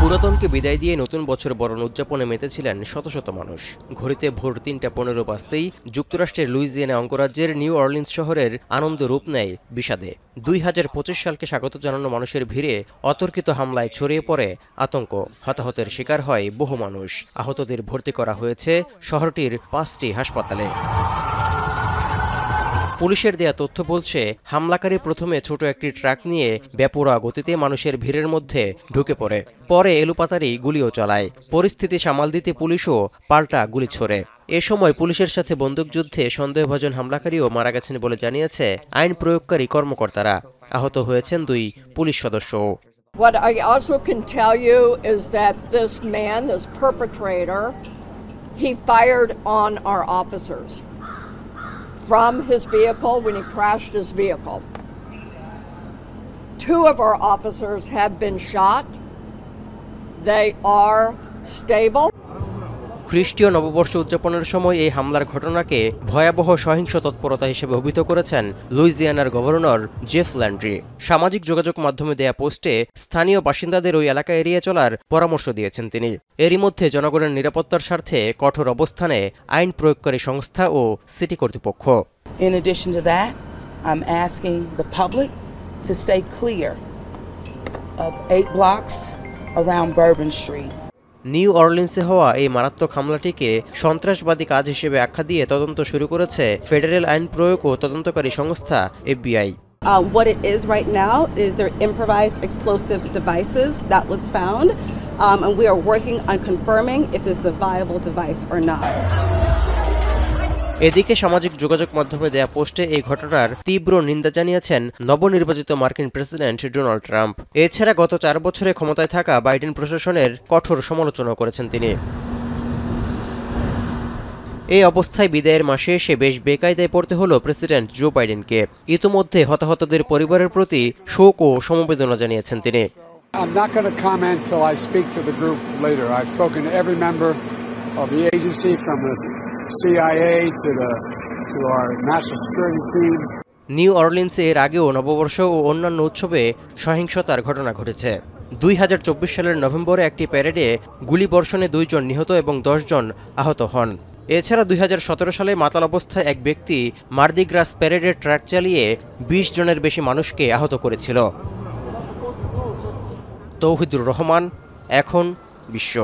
পুরাতনকে বিদায় দিয়ে নতুন বছর বরণ উদযাপনে মেতেছিলেন শত শত মানুষ। ঘড়িতে ভোর ৩:১৫ বাজতেই যুক্তরাষ্ট্রের লুইজিয়ানা অঙ্গরাজ্যের নিউ অরলিন্স শহরের আনন্দ রূপ নেয় বিষাদে। ২০২৫ সালকে স্বাগত জানানো মানুষের ভিড়ে অতর্কিত হামলায় ছড়িয়ে পড়ে আতঙ্ক। হতাহতের শিকার হয় বহু মানুষ। আহতদের ভর্তি করা হয়েছে শহরটির ৫টি হাসপাতালে। পুলিশের দেয়া তথ্য বলছে, হামলাকারী প্রথমে ছোট একটি ট্রাক নিয়ে বেপরোয়া গতিতে মানুষের ভিড়ের মধ্যে ঢুকে পড়ে। পরে এলোপাতাড়ি গুলিও চালায়। পরিস্থিতি সামাল দিতে পুলিশও পাল্টা গুলি ছোড়ে। এ সময় পুলিশের সাথে বন্দুকযুদ্ধে সন্দেহভাজন হামলাকারীও মারা গেছেন বলে জানিয়েছে আইন প্রয়োগকারী কর্মকর্তারা। আহত হয়েছেন ২ পুলিশ সদস্যও। What I also can tell you is that this man, this perpetrator, he fired on our officers from his vehicle when he crashed his vehicle. 2 of our officers have been shot. They are stable. খ্রিস্টীয় নববর্ষ উদযাপনের সময় এই হামলার ঘটনাকে ভয়াবহ সহিংস তৎপরতা হিসেবে অভিহিত করেছেন লুইজিয়ানার গভর্নর জেফ ল্যান্ড্রি। সামাজিক যোগাযোগ মাধ্যমে দেয়া পোস্টে স্থানীয় বাসিন্দাদের ওই এলাকা এড়িয়ে চলার পরামর্শ দিয়েছেন তিনি। এরই মধ্যে জনগণের নিরাপত্তার স্বার্থে কঠোর অবস্থানে আইন প্রয়োগকারী সংস্থা ও সিটি কর্তৃপক্ষ। In addition to that, I'm asking the public to stay clear of 8 blocks around Bourbon Street. New অরলিন্সে হওয়া এই মারাত্মক হামলাটিকে সন্ত্রাসবাদী কাজ হিসেবে আখ্যা দিয়ে তদন্ত শুরু করেছে ফেডারেল আইন প্রয়োগ ও তদন্তকারী সংস্থা FBI. What it is right now is their improvised explosive devices that was found, and we are working on confirming if this is a viable device or not. এদিকে সামাজিক যোগাযোগ মাধ্যমে দেয়া পোস্টে এই ঘটনার তীব্র নিন্দা জানিয়েছেন নবনির্বাচিত মার্কিন প্রেসিডেন্ট ডোনাল্ড ট্রাম্প। এছাড়া গত 4 বছরে ক্ষমতায় থাকা বাইডেন প্রশাসনের কঠোর সমালোচনা করেছেন তিনি। এই অবস্থায় বিদায়ের মাসে এসে বেশ বেকায়দায় পড়তে হলো প্রেসিডেন্ট জো বাইডেনকে। ইতিমধ্যে হতাহতদের পরিবারের প্রতি শোক ও সমবেদনা জানিয়েছেন তিনি। I'm not going to comment till I speak to the group later. I've spoken to every member of the agency, from the CIA to our national security team. New অরলিন্সে এর আগেও নববর্ষ ও অন্যান্য উৎসবে সহিংসতার ঘটনা ঘটেছে। ২০২৪ সালের নভেম্বরে একটি প্যারেডে গুলিবর্ষণে 2 জন নিহত এবং 10 জন আহত হন। এছাড়া 2017 সালে মাতাল অবস্থায় এক ব্যক্তি মার্দি গ্রাস প্যারেডের ট্রাক চালিয়ে 20 জনের বেশি মানুষকে আহত করেছিল। তৌহিদুর রহমান, এখন বিশ্ব।